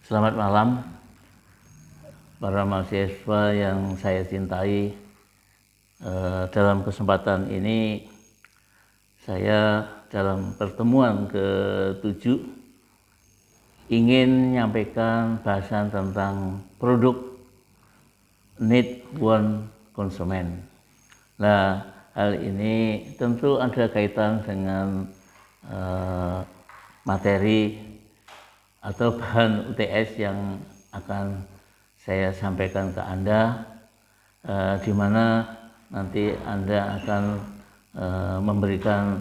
Selamat malam para mahasiswa yang saya cintai. Dalam kesempatan ini saya dalam pertemuan ke-7 ingin menyampaikan bahasan tentang produk need one konsumen. Nah, hal ini tentu ada kaitan dengan materi atau bahan UTS yang akan saya sampaikan ke Anda, di mana nanti Anda akan memberikan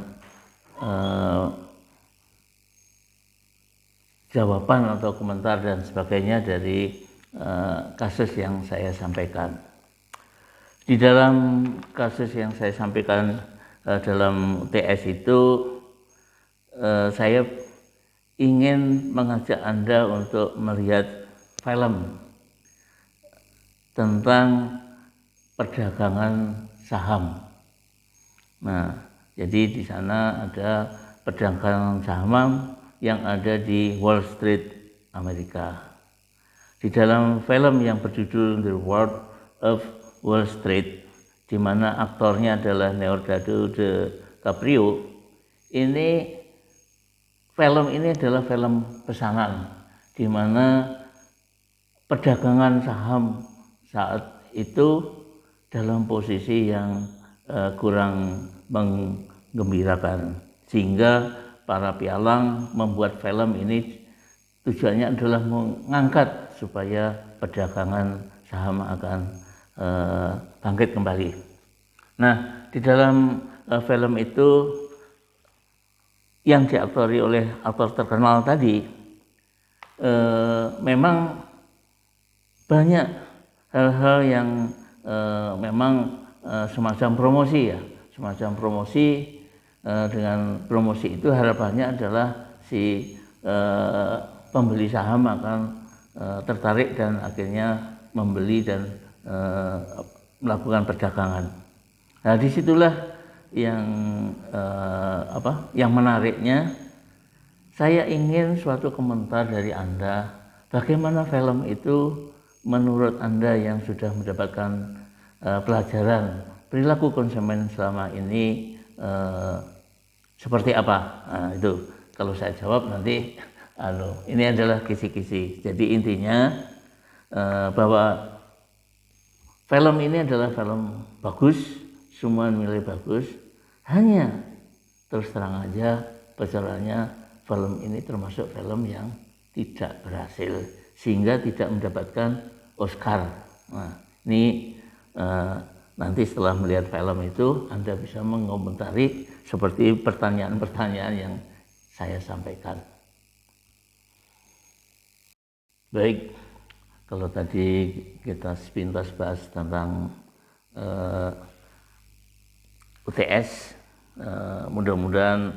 jawaban atau komentar dan sebagainya dari kasus yang saya sampaikan. Di dalam kasus yang saya sampaikan dalam UTS itu, saya ingin mengajak Anda untuk melihat film tentang perdagangan saham. Nah, jadi di sana ada perdagangan saham yang ada di Wall Street, Amerika. Di dalam film yang berjudul The World of Wall Street, di mana aktornya adalah Leonardo DiCaprio, film ini adalah film pesanan, di mana perdagangan saham saat itu dalam posisi yang kurang menggembirakan, sehingga para pialang membuat film ini tujuannya adalah mengangkat supaya perdagangan saham akan bangkit kembali. Nah, di dalam film itu yang diaktori oleh aktor terkenal tadi, memang banyak hal-hal yang memang semacam promosi ya, semacam promosi. Dengan promosi itu harapannya adalah si pembeli saham akan tertarik dan akhirnya membeli dan melakukan perdagangan. Nah, disitulah yang menariknya. Saya ingin suatu komentar dari Anda, bagaimana film itu menurut Anda yang sudah mendapatkan pelajaran perilaku konsumen selama ini seperti apa? Nah, itu kalau saya jawab nanti ini adalah kisi-kisi. Jadi intinya bahwa film ini adalah film bagus, semua nilai bagus, hanya terus terang aja persoalannya film ini termasuk film yang tidak berhasil sehingga tidak mendapatkan Oscar. Nah, ini nanti setelah melihat film itu Anda bisa mengomentari seperti pertanyaan-pertanyaan yang saya sampaikan. Baik, kalau tadi kita sepintas bahas tentang UTS, mudah-mudahan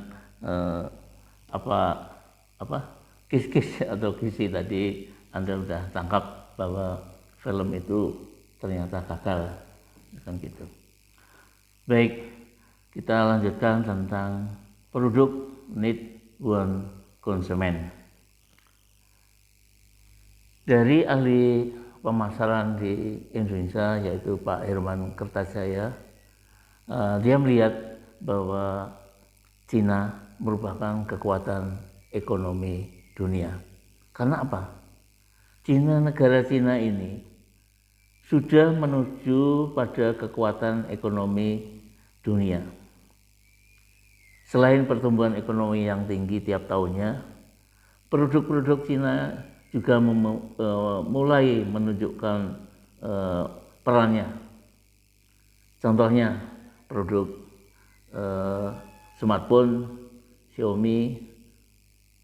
kis-kis atau kisi tadi Anda sudah tangkap bahwa film itu ternyata gagal, kan gitu. Baik, kita lanjutkan tentang produk need one konsumen. Dari ahli pemasaran di Indonesia yaitu Pak Herman Kertajaya, dia melihat bahwa Cina merupakan kekuatan ekonomi dunia. Karena apa? Negara Cina ini sudah menuju pada kekuatan ekonomi dunia. Selain pertumbuhan ekonomi yang tinggi tiap tahunnya, produk-produk Cina juga mulai menunjukkan perannya. Contohnya produk smartphone, Xiaomi,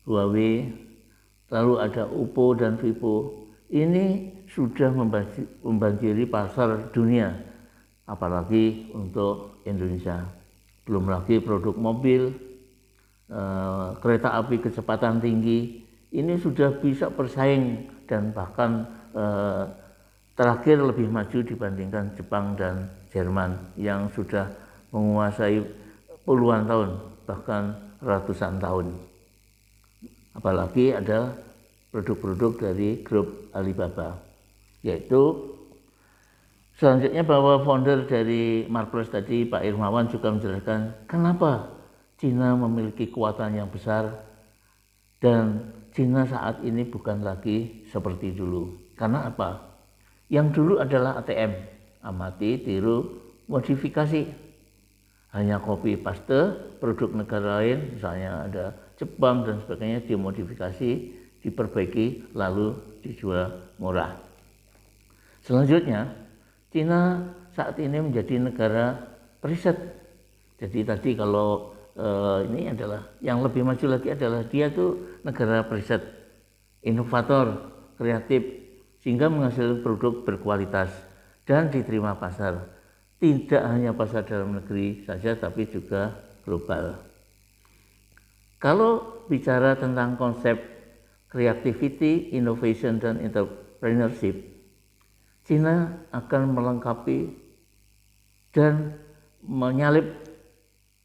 Huawei, lalu ada Oppo dan Vivo. Ini sudah membanjiri pasar dunia, apalagi untuk Indonesia. Belum lagi produk mobil, kereta api kecepatan tinggi, ini sudah bisa bersaing dan bahkan terakhir lebih maju dibandingkan Jepang dan Jerman yang sudah menguasai puluhan tahun, bahkan ratusan tahun. Apalagi ada produk-produk dari grup Alibaba. Yaitu selanjutnya bahwa founder dari Marples tadi, Pak Irmawan, juga menjelaskan kenapa Cina memiliki kekuatan yang besar dan Cina saat ini bukan lagi seperti dulu. Karena apa? Yang dulu adalah ATM, amati, tiru, modifikasi. Hanya copy paste produk negara lain, misalnya ada Jepang dan sebagainya, dimodifikasi, diperbaiki, lalu dijual murah. Selanjutnya, Cina saat ini menjadi negara periset. Jadi tadi kalau ini adalah yang lebih maju lagi adalah dia tuh negara periset, inovator, kreatif, sehingga menghasilkan produk berkualitas dan diterima pasar. Tidak hanya pasar dalam negeri saja, tapi juga global. Kalau bicara tentang konsep creativity, innovation, dan entrepreneurship, Cina akan melengkapi dan menyalip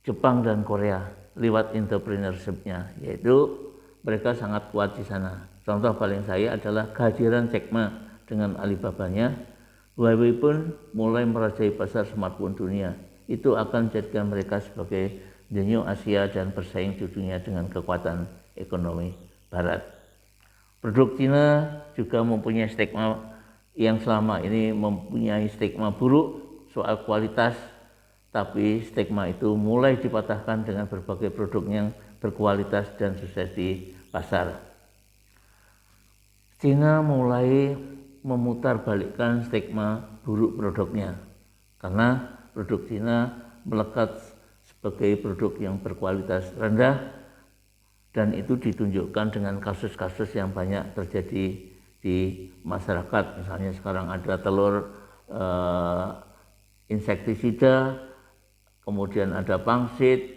Jepang dan Korea lewat entrepreneurship-nya, yaitu mereka sangat kuat di sana. Contoh paling saya adalah kehadiran Jack Ma dengan Alibabanya. Huawei pun mulai merajai pasar smartphone dunia. Itu akan menjadikan mereka sebagai the new Asia dan bersaing di dunia dengan kekuatan ekonomi barat. Produk Cina juga mempunyai stigma yang selama ini mempunyai stigma buruk soal kualitas, tapi stigma itu mulai dipatahkan dengan berbagai produk yang berkualitas dan sukses di pasar. Cina mulai memutarbalikkan stigma buruk produknya, karena produk Cina melekat sebagai produk yang berkualitas rendah, dan itu ditunjukkan dengan kasus-kasus yang banyak terjadi di masyarakat. Misalnya sekarang ada telur insektisida, kemudian ada pangsit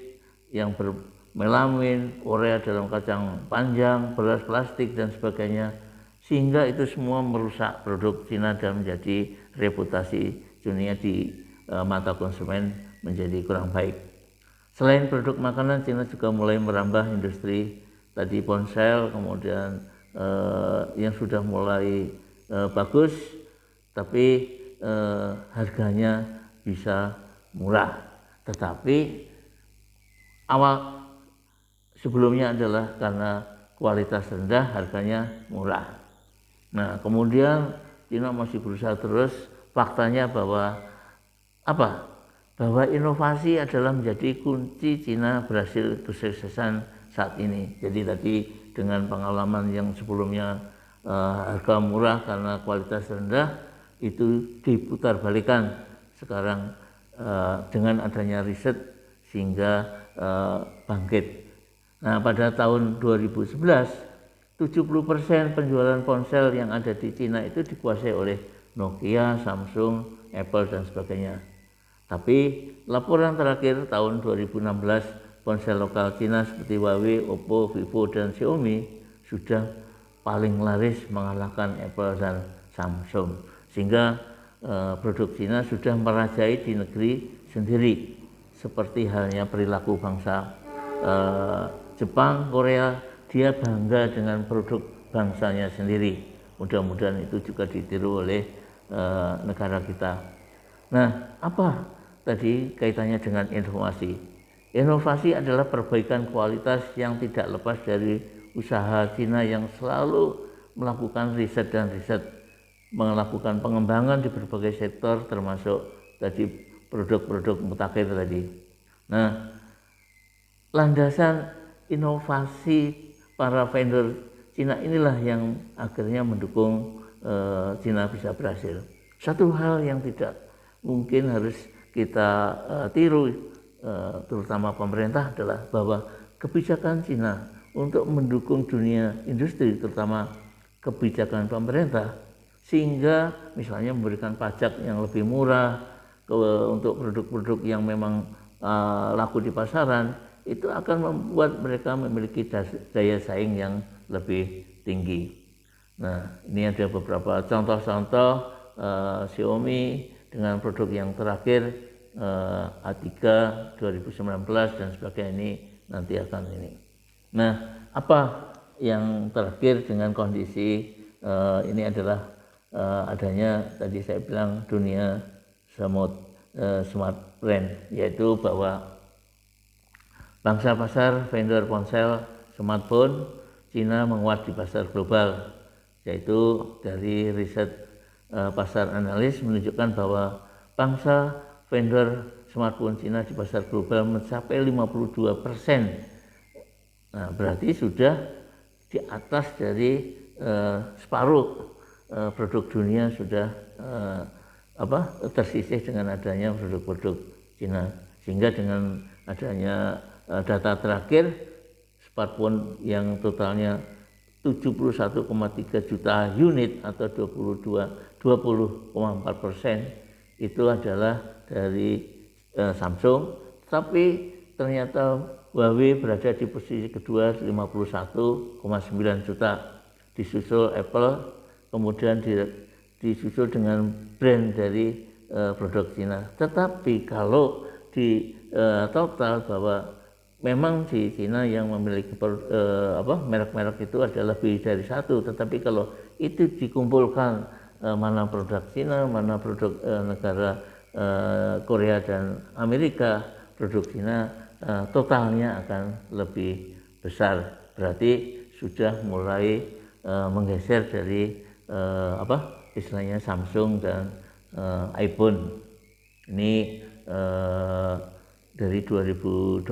yang bermelamin, urea dalam kacang panjang, beras plastik dan sebagainya, sehingga itu semua merusak produk Cina dan menjadi reputasi dunia di mata konsumen menjadi kurang baik. Selain produk makanan, Cina juga mulai merambah industri tadi ponsel, kemudian yang sudah mulai bagus, tapi harganya bisa murah. Tetapi awal sebelumnya adalah karena kualitas rendah, harganya murah. Nah, kemudian Cina masih berusaha terus. Faktanya bahwa apa? Bahwa inovasi adalah menjadi kunci Cina berhasil kesuksesan saat ini. Jadi tadi dengan pengalaman yang sebelumnya harga murah karena kualitas rendah, itu diputarbalikkan sekarang dengan adanya riset sehingga bangkit. Nah, pada tahun 2011 70% penjualan ponsel yang ada di Cina itu dikuasai oleh Nokia, Samsung, Apple dan sebagainya. Tapi laporan terakhir tahun 2016, ponsel lokal Cina seperti Huawei, Oppo, Vivo dan Xiaomi sudah paling laris mengalahkan Apple dan Samsung. Sehingga produk Cina sudah merajai di negeri sendiri, seperti halnya perilaku bangsa Jepang, Korea. Dia bangga dengan produk bangsanya sendiri. Mudah-mudahan itu juga ditiru oleh negara kita. Nah, apa tadi kaitannya dengan inovasi? Inovasi adalah perbaikan kualitas yang tidak lepas dari usaha Cina yang selalu melakukan riset dan riset, melakukan pengembangan di berbagai sektor termasuk tadi produk-produk mutakhir tadi. Nah, landasan inovasi para vendor Cina inilah yang akhirnya mendukung Cina bisa berhasil. Satu hal yang tidak mungkin harus kita tiru, terutama pemerintah, adalah bahwa kebijakan Cina untuk mendukung dunia industri, terutama kebijakan pemerintah, sehingga misalnya memberikan pajak yang lebih murah untuk produk-produk yang memang laku di pasaran, itu akan membuat mereka memiliki daya saing yang lebih tinggi. Nah, ini ada beberapa contoh-contoh Xiaomi dengan produk yang terakhir A3 2019 dan sebagainya, ini nanti akan ini. Nah, apa yang terakhir dengan kondisi ini adalah adanya tadi saya bilang dunia smart brand, yaitu bahwa bangsa pasar vendor ponsel smartphone Cina menguat di pasar global, yaitu dari riset pasar analis menunjukkan bahwa pangsa vendor smartphone Cina di pasar global mencapai 52%. Nah, berarti sudah di atas dari separuh produk dunia sudah tersisih dengan adanya produk-produk Cina, sehingga dengan adanya data terakhir smartphone yang totalnya 71,3 juta unit atau 20,4% itu adalah dari Samsung, tapi ternyata Huawei berada di posisi kedua 51,9 juta, disusul Apple, kemudian disusul dengan brand dari produk Cina. Tetapi kalau di total bahwa memang di Cina yang memiliki merek-merek itu adalah lebih dari satu, tetapi kalau itu dikumpulkan mana produk Cina, mana produk negara Korea dan Amerika, produk Cina totalnya akan lebih besar. Berarti sudah mulai menggeser dari istilahnya Samsung dan iPhone. Ini dari 2020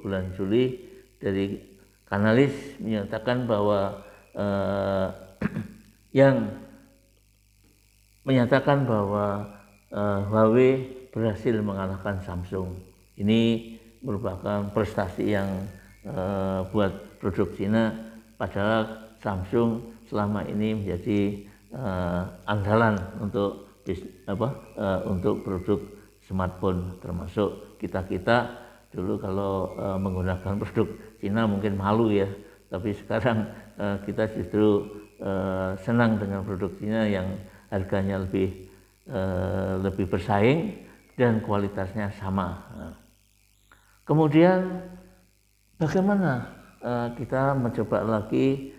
bulan Juli dari Kanalis menyatakan bahwa yang menyatakan bahwa Huawei berhasil mengalahkan Samsung. Ini merupakan prestasi yang buat produk Cina, padahal Samsung selama ini menjadi andalan untuk untuk produk smartphone, termasuk kita dulu kalau menggunakan produk Cina mungkin malu ya, tapi sekarang kita justru senang dengan produk Cina yang harganya lebih bersaing dan kualitasnya sama. Kemudian bagaimana kita mencoba lagi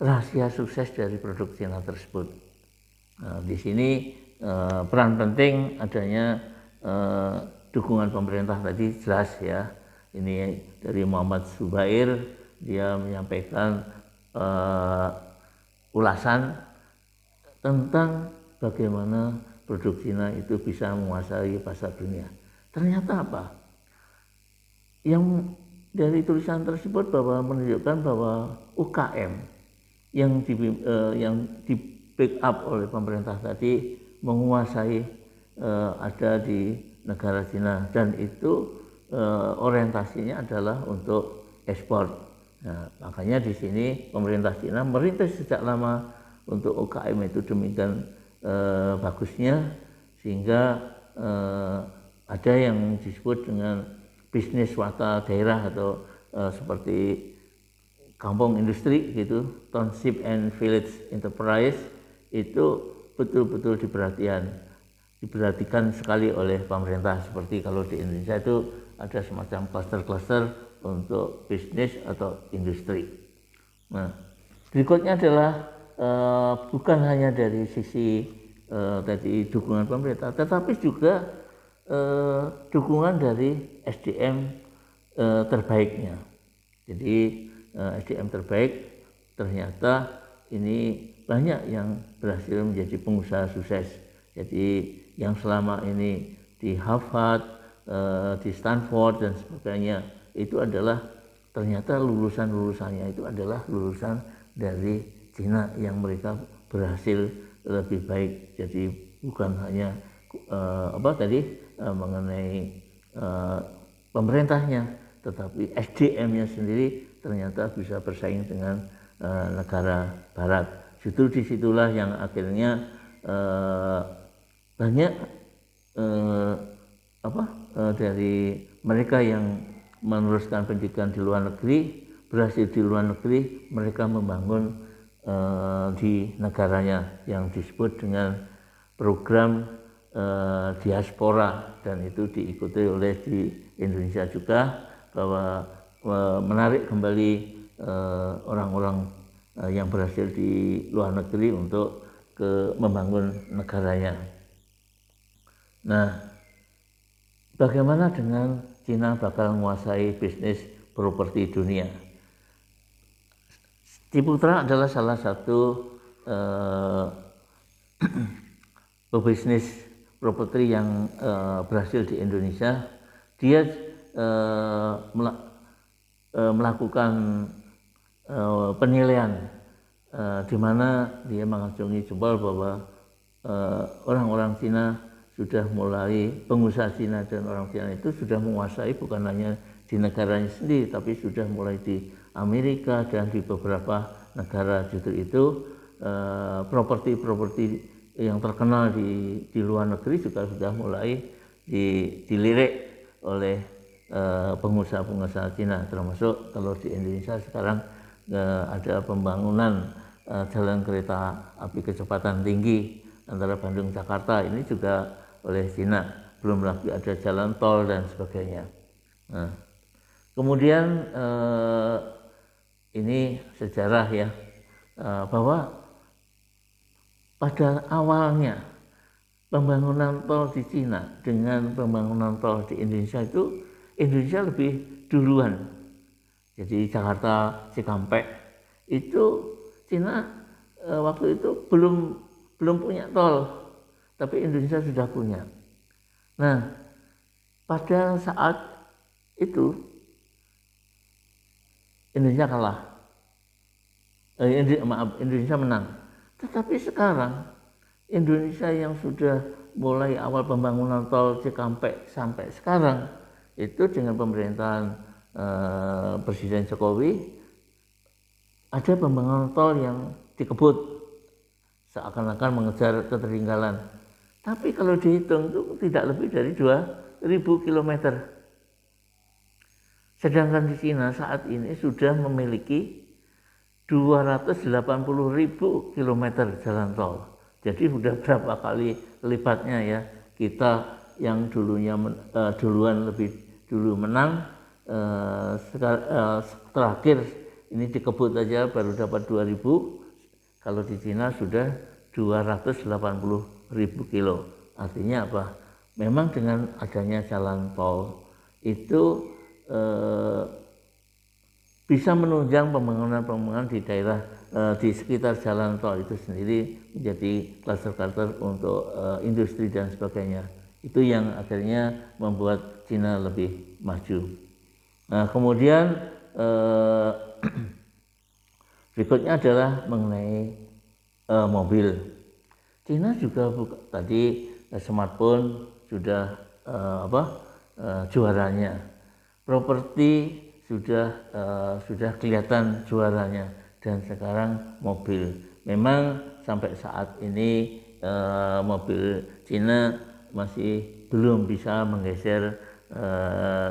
rahasia sukses dari produk Cina tersebut? Di sini peran penting adanya dukungan pemerintah tadi jelas ya. Ini dari Muhammad Zubair, dia menyampaikan ulasan tentang bagaimana produk Cina itu bisa menguasai pasar dunia. Ternyata apa? Yang dari tulisan tersebut bahwa menunjukkan bahwa UKM yang di backup oleh pemerintah tadi menguasai ada di negara Cina, dan itu orientasinya adalah untuk ekspor. Nah, makanya di sini pemerintah Cina merintis sejak lama untuk UKM itu demikian bagusnya, sehingga ada yang disebut dengan bisnis swasta daerah atau seperti kampung industri gitu, township and village enterprise, itu betul-betul diperhatikan sekali oleh pemerintah. Seperti kalau di Indonesia itu ada semacam cluster-cluster untuk bisnis atau industri. Nah, berikutnya adalah bukan hanya dari sisi tadi dukungan pemerintah, tetapi juga dukungan dari SDM terbaiknya. Jadi SDM terbaik ternyata ini banyak yang berhasil menjadi pengusaha sukses. Jadi yang selama ini di Harvard, di Stanford dan sebagainya itu adalah ternyata lulusannya itu adalah lulusan dari Cina yang mereka berhasil lebih baik. Jadi bukan hanya mengenai pemerintahnya, tetapi SDM-nya sendiri ternyata bisa bersaing dengan negara Barat. Justru disitulah yang akhirnya banyak dari mereka yang meneruskan pendidikan di luar negeri, berhasil di luar negeri, mereka membangun di negaranya yang disebut dengan program diaspora, dan itu diikuti oleh di Indonesia juga, bahwa menarik kembali orang-orang yang berhasil di luar negeri untuk membangun negaranya. Nah, bagaimana dengan Cina bakal menguasai bisnis properti dunia? Ciputra adalah salah satu pebisnis properti yang berhasil di Indonesia. Dia melakukan penilaian di mana dia mengacungi jempol bahwa orang-orang Cina sudah mulai, pengusaha Cina dan orang Cina itu sudah menguasai bukan hanya di negaranya sendiri, tapi sudah mulai di Amerika dan di beberapa negara. Justru itu properti-properti yang terkenal di luar negeri juga sudah mulai dilirik oleh pengusaha-pengusaha Cina, termasuk kalau di Indonesia sekarang ada pembangunan jalan kereta api kecepatan tinggi antara Bandung Jakarta, ini juga oleh Cina, belum lagi ada jalan tol dan sebagainya. Nah, kemudian ini sejarah ya, bahwa pada awalnya pembangunan tol di Cina dengan pembangunan tol di Indonesia itu Indonesia lebih duluan. Jadi Jakarta Cikampek itu Cina waktu itu belum punya tol, tapi Indonesia sudah punya. Nah, pada saat itu Indonesia kalah, Indonesia menang. Tetapi sekarang Indonesia yang sudah mulai awal pembangunan tol Cikampek sampai sekarang itu dengan pemerintahan Presiden Jokowi ada pembangunan tol yang dikebut seakan-akan mengejar ketertinggalan. Tapi kalau dihitung itu tidak lebih dari 2.000 km. Sedangkan di Cina saat ini sudah memiliki 280.000 km jalan tol. Jadi sudah berapa kali lipatnya ya. Kita yang duluan lebih dulu menang, terakhir ini dikebut aja baru dapat 2.000. Kalau di Cina sudah 280.000 kilo. Artinya apa? Memang dengan adanya jalan tol itu bisa menunjang pembangunan di daerah di sekitar jalan tol itu sendiri menjadi kluster-kluster untuk industri dan sebagainya. Itu yang akhirnya membuat Cina lebih maju. Nah, kemudian berikutnya adalah mengenai mobil. Cina juga tadi smartphone sudah juaranya. Properti sudah kelihatan juaranya, dan sekarang mobil. Memang sampai saat ini mobil Cina masih belum bisa menggeser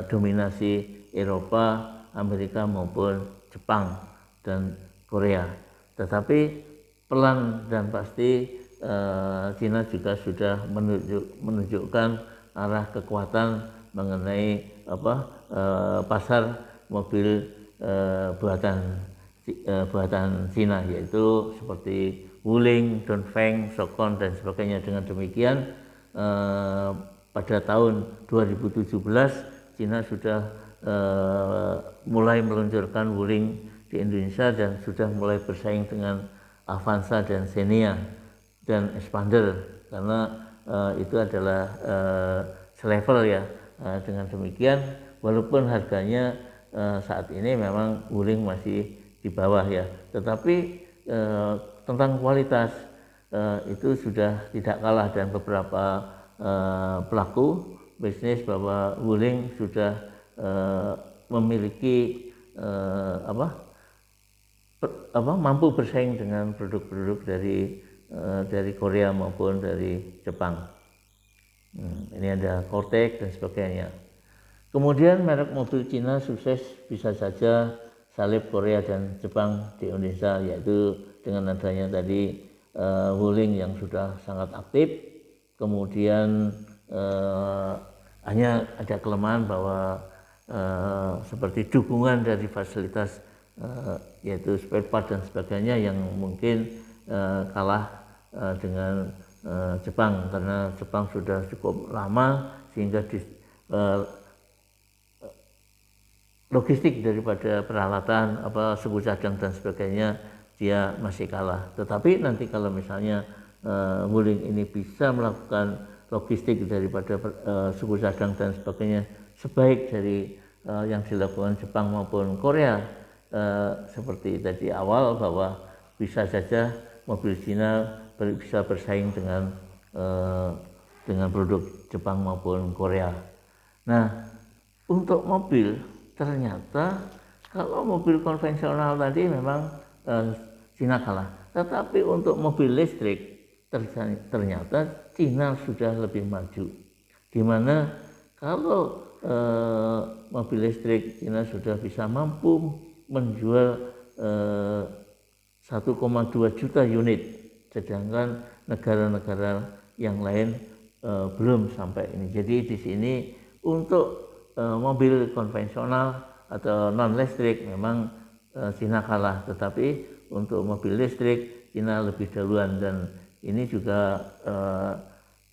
dominasi Eropa, Amerika maupun Jepang dan Korea. Tetapi pelan dan pasti Cina juga sudah menunjukkan arah kekuatan mengenai pasar mobil buatan Cina, yaitu seperti Wuling, Dongfeng, Sokon dan sebagainya. Dengan demikian pada tahun 2017 Cina sudah mulai meluncurkan Wuling di Indonesia dan sudah mulai bersaing dengan Avanza dan Xenia dan Expander, karena itu adalah selevel ya. Dengan demikian walaupun harganya saat ini memang Wuling masih di bawah ya, tetapi tentang kualitas itu sudah tidak kalah, dan beberapa pelaku bisnis bahwa Wuling sudah memiliki mampu bersaing dengan produk-produk dari Korea maupun dari Jepang. Ini ada Cortex dan sebagainya. Kemudian merek mobil Cina sukses bisa saja salib Korea dan Jepang di Indonesia, yaitu dengan adanya tadi Wuling yang sudah sangat aktif. Kemudian hanya ada kelemahan bahwa seperti dukungan dari fasilitas yaitu spare part dan sebagainya yang mungkin kalah dengan Jepang, karena Jepang sudah cukup lama sehingga logistik daripada peralatan suku cadang dan sebagainya dia masih kalah. Tetapi nanti kalau misalnya Wuling ini bisa melakukan logistik daripada suku cadang dan sebagainya sebaik dari yang dilakukan Jepang maupun Korea, seperti tadi awal bahwa bisa saja mobil Cina bisa bersaing dengan produk Jepang maupun Korea. Nah, untuk mobil ternyata kalau mobil konvensional tadi memang Cina kalah, tetapi untuk mobil listrik ternyata Cina sudah lebih maju, di mana kalau mobil listrik Cina sudah bisa mampu menjual 1,2 juta unit, sedangkan negara-negara yang lain belum sampai ini. Jadi di sini untuk mobil konvensional atau non listrik memang Cina kalah, tetapi untuk mobil listrik Cina lebih duluan, dan ini juga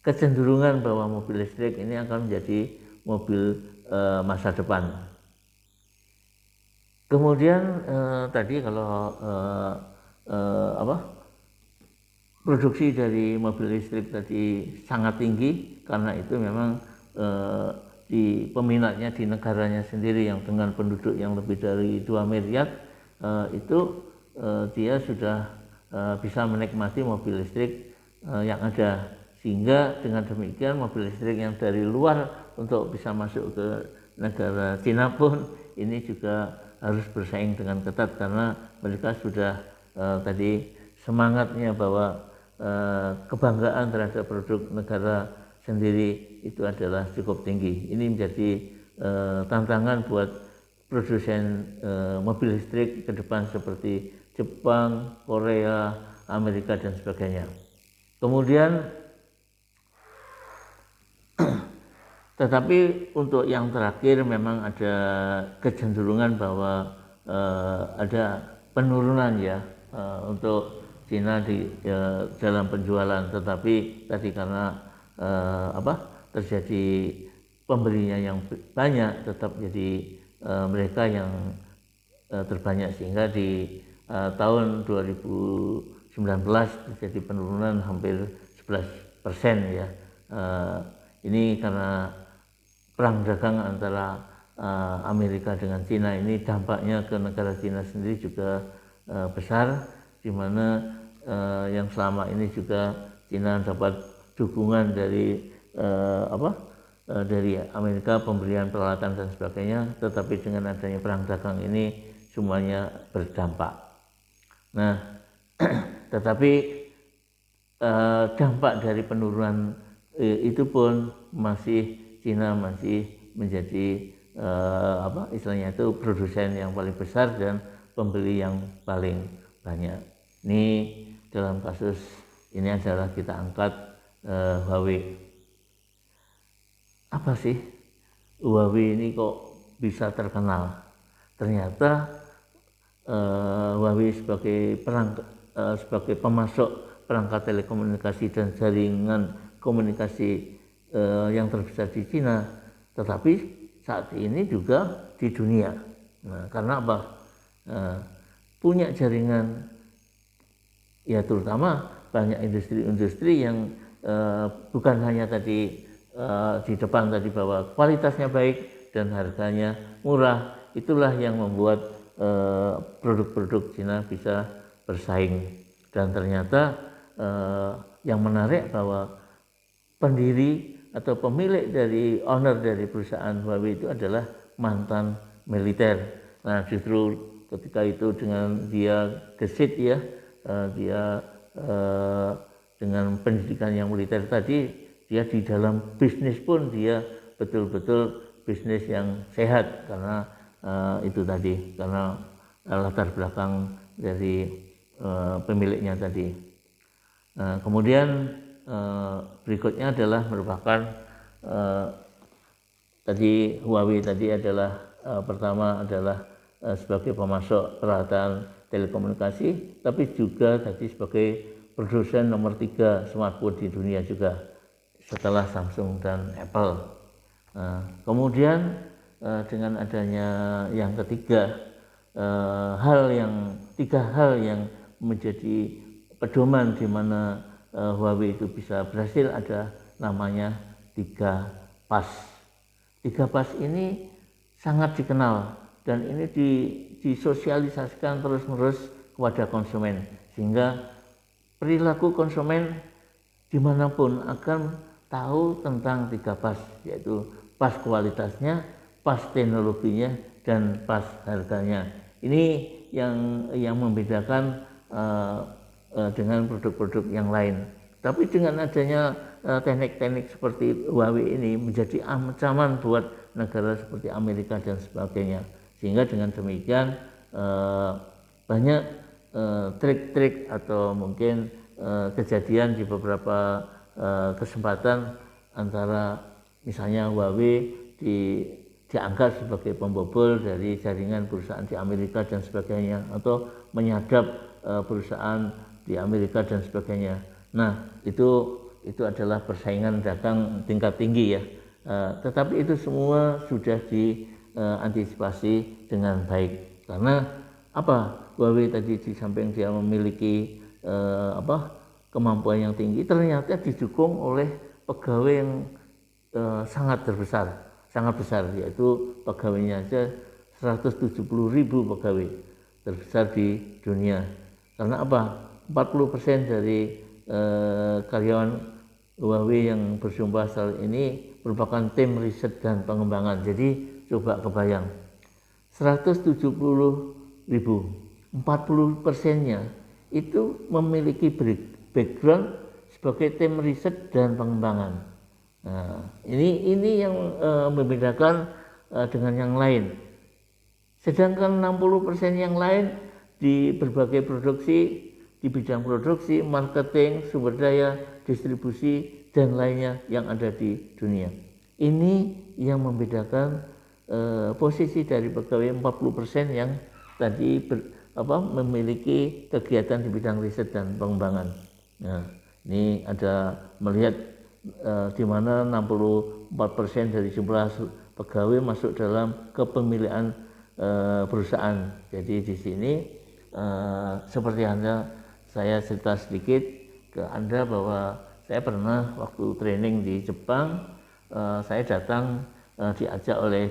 kecenderungan bahwa mobil listrik ini akan menjadi mobil masa depan. Kemudian tadi kalau produksi dari mobil listrik tadi sangat tinggi, karena itu memang di peminatnya di negaranya sendiri yang dengan penduduk yang lebih dari 2 miliar itu dia sudah bisa menikmati mobil listrik yang ada, sehingga dengan demikian mobil listrik yang dari luar untuk bisa masuk ke negara Cina pun ini juga harus bersaing dengan ketat, karena mereka sudah tadi semangatnya bahwa kebanggaan terhadap produk negara sendiri itu adalah cukup tinggi. Ini menjadi tantangan buat produsen mobil listrik ke depan seperti Jepang, Korea, Amerika dan sebagainya. Kemudian tetapi untuk yang terakhir memang ada kecenderungan bahwa ada penurunan ya untuk Cina dalam penjualan, tetapi tadi karena terjadi pembelinya yang banyak, tetap jadi mereka yang terbanyak, sehingga di tahun 2019 terjadi penurunan hampir 11% ya. Ini karena perang dagang antara Amerika dengan Cina ini dampaknya ke negara Cina sendiri juga besar, di mana yang selama ini juga Cina dapat dukungan dari dari Amerika, pemberian peralatan dan sebagainya, tetapi dengan adanya perang dagang ini semuanya berdampak. Nah, tetapi dampak dari penurunan itu pun Cina masih menjadi istilahnya itu produsen yang paling besar dan pembeli yang paling banyak. Ini dalam kasus ini adalah kita angkat Huawei. Apa sih Huawei ini kok bisa terkenal? Ternyata Huawei sebagai pemasok perangkat telekomunikasi dan jaringan komunikasi yang terbesar di Cina, tetapi saat ini juga di dunia. Nah, karena apa? Punya jaringan, ya terutama banyak industri-industri yang bukan hanya tadi di depan tadi bahwa kualitasnya baik dan harganya murah, itulah yang membuat produk-produk Cina bisa bersaing. Dan ternyata yang menarik bahwa pendiri atau pemilik dari owner dari perusahaan Huawei itu adalah mantan militer. Nah, justru ketika itu dengan dia gesit ya, dia dengan pendidikan yang militer tadi, dia di dalam bisnis pun dia betul-betul bisnis yang sehat, karena itu tadi, karena latar belakang dari pemiliknya tadi. Kemudian berikutnya adalah merupakan tadi Huawei tadi adalah pertama adalah sebagai pemasok peralatan telekomunikasi, tapi juga tadi sebagai produsen nomor 3 smartphone di dunia juga setelah Samsung dan Apple. Kemudian dengan adanya yang ketiga, tiga hal yang menjadi pedoman di mana Huawei itu bisa berhasil ada namanya 3PAS. 3PAS ini sangat dikenal dan ini disosialisasikan terus-menerus kepada konsumen, sehingga perilaku konsumen dimanapun akan tahu tentang 3PAS, yaitu PAS kualitasnya, PAS teknologinya, dan PAS harganya. Ini yang membedakan dengan produk-produk yang lain. Tapi dengan adanya teknik-teknik seperti Huawei ini menjadi ancaman buat negara seperti Amerika dan sebagainya, sehingga dengan demikian banyak trik-trik atau mungkin kejadian di beberapa kesempatan antara misalnya Huawei dianggap sebagai pembobol dari jaringan perusahaan di Amerika dan sebagainya, atau menyadap perusahaan di Amerika dan sebagainya. Nah, itu adalah persaingan dagang tingkat tinggi ya. Tetapi itu semua sudah diantisipasi dengan baik, karena apa? Huawei tadi di samping dia memiliki kemampuan yang tinggi, ternyata didukung oleh pegawai yang sangat besar, yaitu pegawainya aja 170.000 pegawai, terbesar di dunia. Karena apa? 40% dari karyawan Huawei yang berjumlah saat ini merupakan tim riset dan pengembangan. Jadi coba kebayang, 170.000, 40%-nya itu memiliki background sebagai tim riset dan pengembangan. Nah, ini yang membedakan dengan yang lain. Sedangkan 60% yang lain di berbagai produksi, di bidang produksi, marketing, sumber daya, distribusi, dan lainnya yang ada di dunia. Ini yang membedakan posisi dari pegawai 40% yang tadi memiliki kegiatan di bidang riset dan pengembangan. Nah, ini ada melihat di mana 64% dari jumlah pegawai masuk dalam kepemilikan perusahaan. Jadi di sini seperti saya cerita sedikit ke Anda bahwa saya pernah waktu training di Jepang, saya datang diajak oleh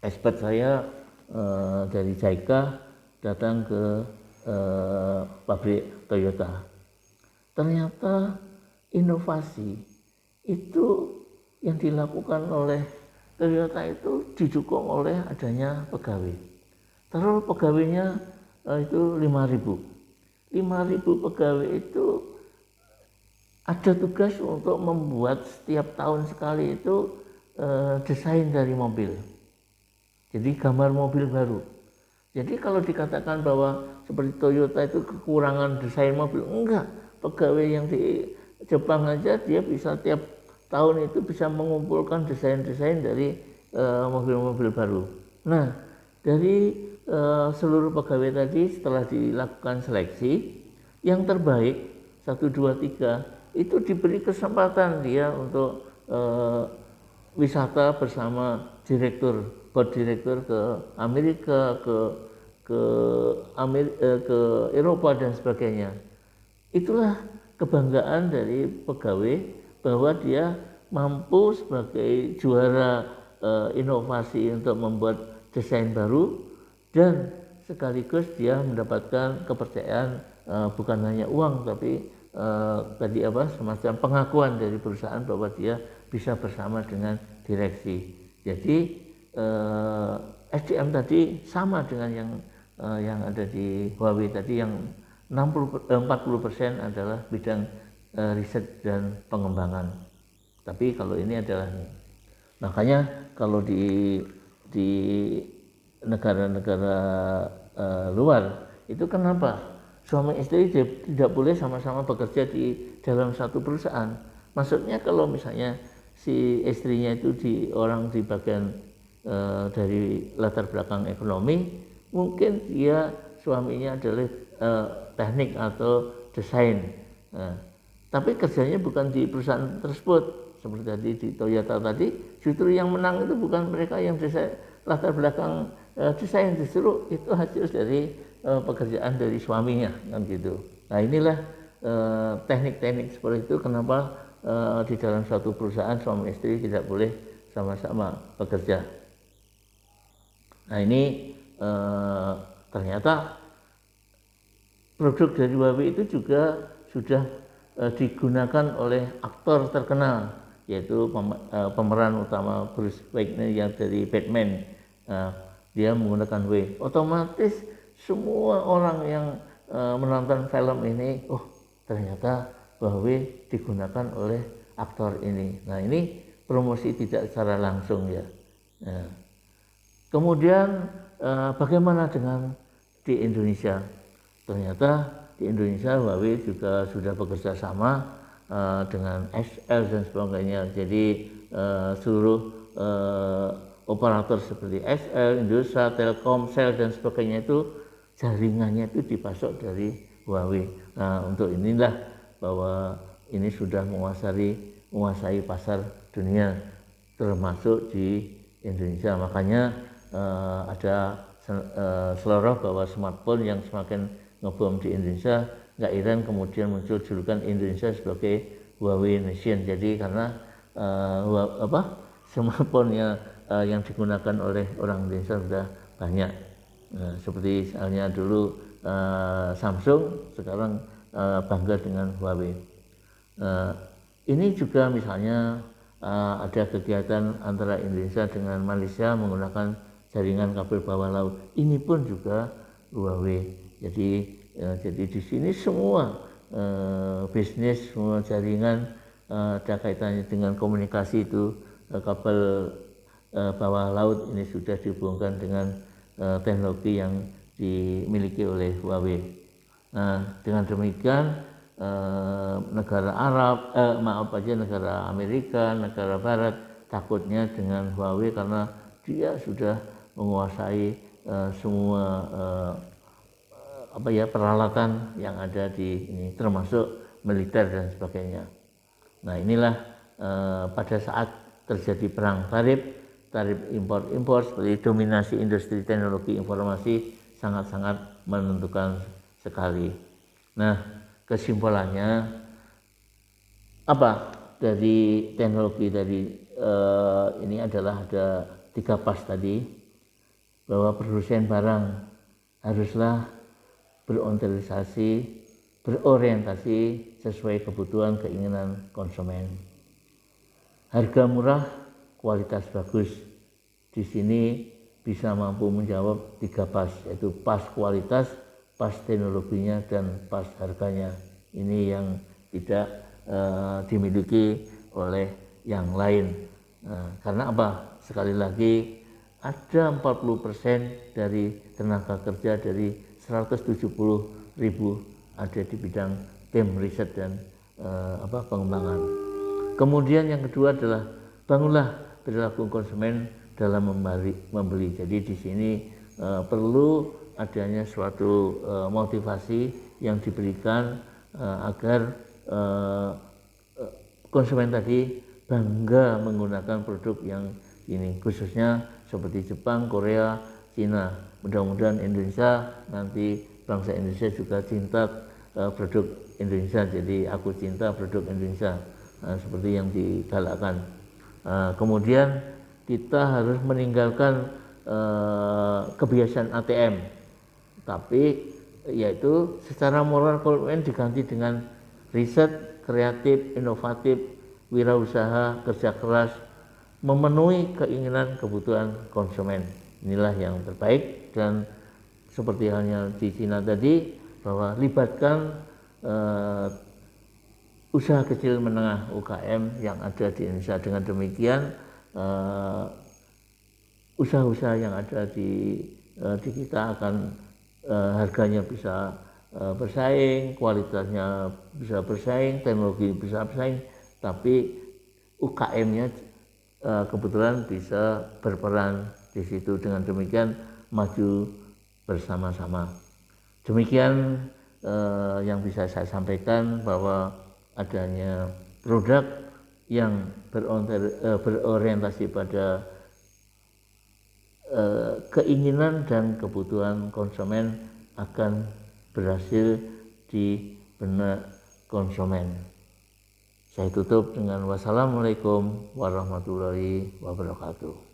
expert saya dari JICA datang ke pabrik Toyota. Ternyata inovasi itu yang dilakukan oleh Toyota itu didukung oleh adanya pegawai. Terus pegawainya itu 5.000 pegawai itu ada tugas untuk membuat setiap tahun sekali itu desain dari mobil. Jadi gambar mobil baru. Jadi kalau dikatakan bahwa seperti Toyota itu kekurangan desain mobil, enggak. Pegawai yang di Jepang aja dia bisa tiap tahun itu bisa mengumpulkan desain-desain dari mobil-mobil baru. Nah, dari seluruh pegawai tadi setelah dilakukan seleksi, yang terbaik 1, 2, 3 itu diberi kesempatan dia untuk wisata bersama board direktur ke Amerika, ke Eropa dan sebagainya. Itulah kebanggaan dari pegawai bahwa dia mampu sebagai juara inovasi untuk membuat desain baru, dan sekaligus dia mendapatkan kepercayaan bukan hanya uang tapi semacam pengakuan dari perusahaan bahwa dia bisa bersama dengan direksi. Jadi SDM tadi sama dengan yang ada di Huawei tadi, yang 40% adalah bidang riset dan pengembangan. Tapi kalau ini adalah makanya kalau di negara-negara luar itu kenapa suami istri tidak boleh sama-sama bekerja di dalam satu perusahaan? Maksudnya kalau misalnya si istrinya itu orang di bagian dari latar belakang ekonomi, mungkin dia suaminya adalah teknik atau desain. Nah, tapi kerjanya bukan di perusahaan tersebut. Seperti tadi di Toyota tadi, justru yang menang itu bukan mereka yang desain, latar belakang desain, justru itu hasil dari pekerjaan dari suaminya, kan gitu. Nah, inilah teknik-teknik seperti itu kenapa di dalam suatu perusahaan suami istri tidak boleh sama-sama bekerja. Nah, ini ternyata produk dari Huawei itu juga sudah digunakan oleh aktor terkenal, yaitu pemeran utama Bruce Wayne yang dari Batman. Dia menggunakan Huawei. Otomatis semua orang yang menonton film ini, oh ternyata Huawei digunakan oleh aktor ini. Nah, ini promosi tidak secara langsung ya. Nah, kemudian bagaimana dengan di Indonesia? Ternyata di Indonesia Huawei juga sudah bekerja sama dengan XL dan sebagainya. Jadi seluruh operator seperti XL, Indosat, Telkomsel dan sebagainya itu jaringannya itu dipasok dari Huawei. Nah, untuk inilah bahwa ini sudah menguasai pasar dunia termasuk di Indonesia. Makanya ada seloroh bahwa smartphone yang semakin ngebom di Indonesia, nggak heran kemudian muncul julukan Indonesia sebagai Huawei Nation. Jadi karena smartphone yang digunakan oleh orang Indonesia sudah banyak. Seperti misalnya dulu Samsung, sekarang bangga dengan Huawei. Ini juga misalnya ada kegiatan antara Indonesia dengan Malaysia menggunakan jaringan kabel bawah laut. Ini pun juga Huawei. Jadi di sini semua bisnis, semua jaringan ada kaitannya dengan komunikasi itu kabel bawah laut ini sudah dihubungkan dengan teknologi yang dimiliki oleh Huawei. Nah, dengan demikian negara Arab, negara Amerika, negara Barat takutnya dengan Huawei karena dia sudah menguasai semua peralatan yang ada di ini, termasuk militer dan sebagainya. Nah, inilah pada saat terjadi perang tarif impor seperti dominasi industri teknologi informasi sangat-sangat menentukan sekali. Nah, kesimpulannya apa dari teknologi dari ini adalah ada 3 pas tadi, bahwa produsen barang haruslah berorientasi sesuai kebutuhan keinginan konsumen. Harga murah, kualitas bagus. Di sini bisa mampu menjawab 3 pas, yaitu pas kualitas, pas teknologinya, dan pas harganya. Ini yang tidak dimiliki oleh yang lain. Karena apa? Sekali lagi, ada 40% dari tenaga kerja dari 170.000 ada di bidang tim riset dan pengembangan. Kemudian yang kedua adalah bangunlah perilaku konsumen dalam membeli. Jadi di sini perlu adanya suatu motivasi yang diberikan agar konsumen tadi bangga menggunakan produk yang ini, khususnya seperti Jepang, Korea, Cina. Mudah-mudahan Indonesia nanti bangsa Indonesia juga cinta produk Indonesia. Jadi aku cinta produk Indonesia, seperti yang digalakkan. Kemudian kita harus meninggalkan kebiasaan ATM, tapi yaitu secara moral konsumen diganti dengan riset, kreatif, inovatif, wirausaha, kerja keras, memenuhi keinginan kebutuhan konsumen. Inilah yang terbaik, dan seperti halnya di Cina tadi, bahwa libatkan usaha kecil menengah UKM yang ada di Indonesia. Dengan demikian usaha-usaha yang ada di kita akan harganya bisa bersaing, kualitasnya bisa bersaing, teknologi bisa bersaing, tapi UKM-nya kebetulan bisa berperan di situ. Dengan demikian maju bersama-sama. Demikian yang bisa saya sampaikan, bahwa adanya produk yang berorientasi pada keinginan dan kebutuhan konsumen akan berhasil di benak konsumen. Saya tutup dengan wassalamualaikum warahmatullahi wabarakatuh.